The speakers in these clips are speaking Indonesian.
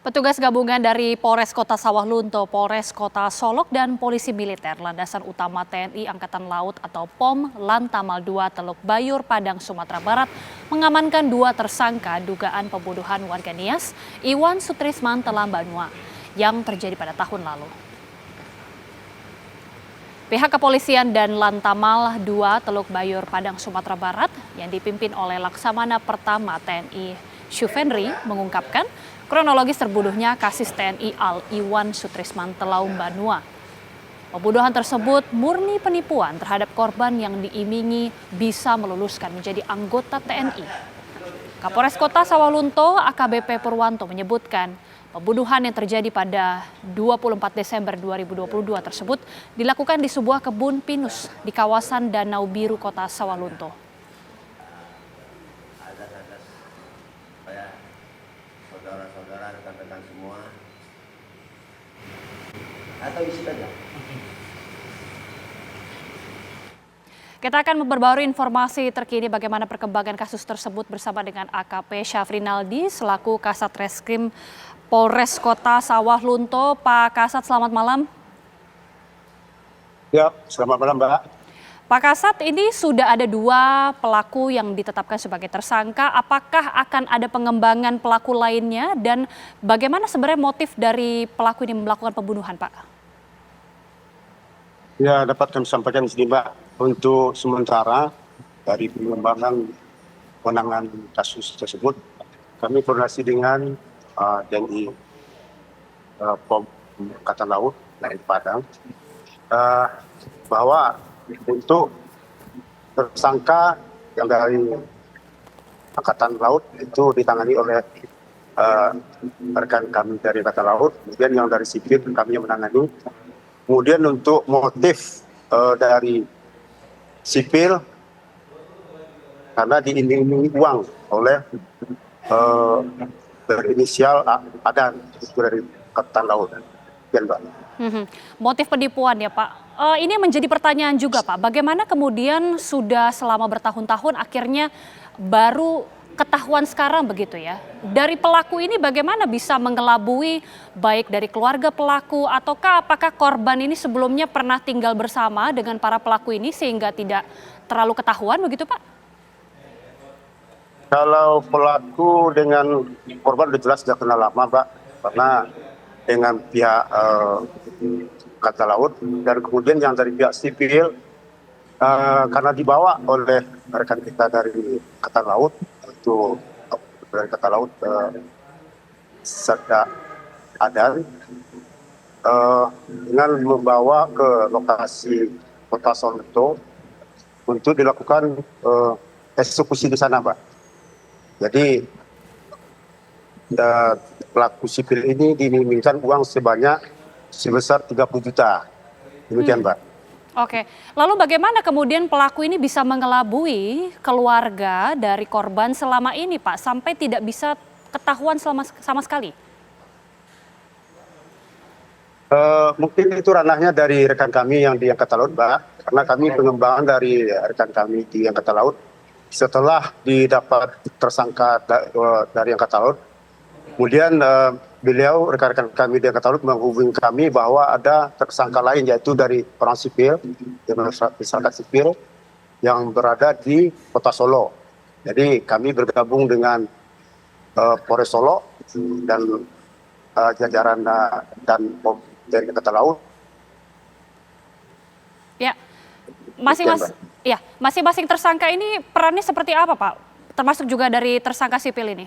Petugas gabungan dari Polres Kota Sawah Lunto, Polres Kota Solok, dan Polisi Militer Landasan Utama TNI Angkatan Laut atau POM Lantamal 2 Teluk Bayur, Padang, Sumatera Barat mengamankan 2 tersangka dugaan pembunuhan warga Nias, Iwan Sutrisman Telambanua, yang terjadi pada tahun lalu. Pihak kepolisian dan Lantamal 2 Teluk Bayur, Padang, Sumatera Barat yang dipimpin oleh Laksamana Pertama TNI Syufenri mengungkapkan kronologis terbunuhnya kasis TNI Al Iwan Sutrisman Telambanua. Pembunuhan tersebut murni penipuan terhadap korban yang diimingi bisa meluluskan menjadi anggota TNI. Kapolres Kota Sawah Lunto AKBP Purwanto menyebutkan pembunuhan yang terjadi pada 24 Desember 2022 tersebut dilakukan di sebuah kebun pinus di kawasan Danau Biru Kota Sawah Lunto. Saudara-saudara, rekan-rekan semua, atau isi saja. Kita akan memperbarui informasi terkini bagaimana perkembangan kasus tersebut bersama dengan AKP Syafrinaldi selaku Kasat Reskrim Polres Kota Sawah Lunto. Pak Kasat, selamat malam. Ya, selamat malam, Mbak. Pak Kasat, ini sudah ada 2 pelaku yang ditetapkan sebagai tersangka. Apakah akan ada pengembangan pelaku lainnya dan bagaimana sebenarnya motif dari pelaku ini melakukan pembunuhan, Pak? Ya, dapat kami sampaikan di sini, Mbak. Untuk sementara dari pengembangan penanganan kasus tersebut, kami koordinasi dengan TNI POM Angkatan Laut TNI Padang bahwa untuk tersangka yang dari Angkatan Laut itu ditangani oleh rekan kami dari Angkatan Laut, kemudian yang dari sipil kami yang menangani. Kemudian untuk motif dari sipil karena diiming-imingi uang oleh berinisial Adan dari Angkatan Laut. Ya, Mbak. Motif penipuan ya, Pak. Ini menjadi pertanyaan juga, Pak. Bagaimana kemudian sudah selama bertahun-tahun akhirnya baru ketahuan sekarang begitu ya? Dari pelaku ini bagaimana bisa mengelabui baik dari keluarga pelaku ataukah apakah korban ini sebelumnya pernah tinggal bersama dengan para pelaku ini sehingga tidak terlalu ketahuan begitu, Pak? Kalau pelaku dengan korban sudah jelas sudah kenal lama, Pak. Karena dengan pihak Angkatan Laut dan kemudian yang dari pihak sipil karena dibawa oleh rekan kita dari Angkatan Laut itu dari Angkatan Laut serta Adan dengan membawa ke lokasi Kota Solok untuk dilakukan eksekusi di sana, Pak. Jadi pelaku sipil ini diminta uang sebesar 30 juta. Demikian, Mbak. Oke, lalu bagaimana kemudian pelaku ini bisa mengelabui keluarga dari korban selama ini, Pak, sampai tidak bisa ketahuan sama sekali? Mungkin itu ranahnya dari rekan kami yang di Angkatan Laut, Mbak. Karena kami pengembangan dari rekan kami di Angkatan Laut. Setelah didapat tersangka dari Angkatan Laut, kemudian beliau, rekan-rekan kami di Angkatan Laut menghubungi kami bahwa ada tersangka lain yaitu dari orang sipil, masyarakat sipil yang berada di Kota Solo. Jadi kami bergabung dengan Polres Solo dan jajaran dan POM dari Angkatan Laut. Ya, masing-masing tersangka ini perannya seperti apa, Pak? Termasuk juga dari tersangka sipil ini?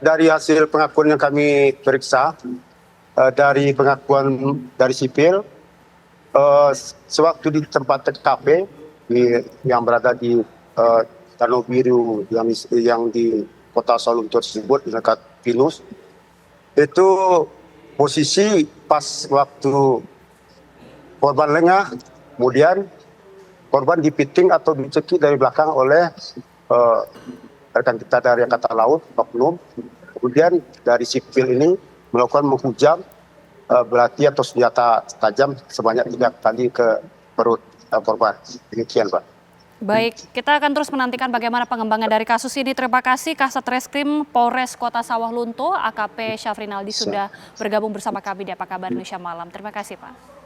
Dari hasil pengakuan yang kami periksa, dari pengakuan dari sipil, sewaktu di tempat TKP yang berada di Danau Biru yang di Kota Solo tersebut dekat Pinus, itu posisi pas waktu korban lengah, kemudian korban dipiting atau dicekik dari belakang oleh rekan kita dari Angkatan Laut, oknum. Kemudian dari sipil ini melakukan menghujam belati atau senjata tajam sebanyak 3 kali ke perut korban. Demikian, Pak. Baik, kita akan terus menantikan bagaimana pengembangan dari kasus ini. Terima kasih Kasat Reskrim Polres Kota Sawah Lunto, AKP Syafrinaldi sudah bergabung bersama kami di Apa Kabar Indonesia Malam. Terima kasih Pak.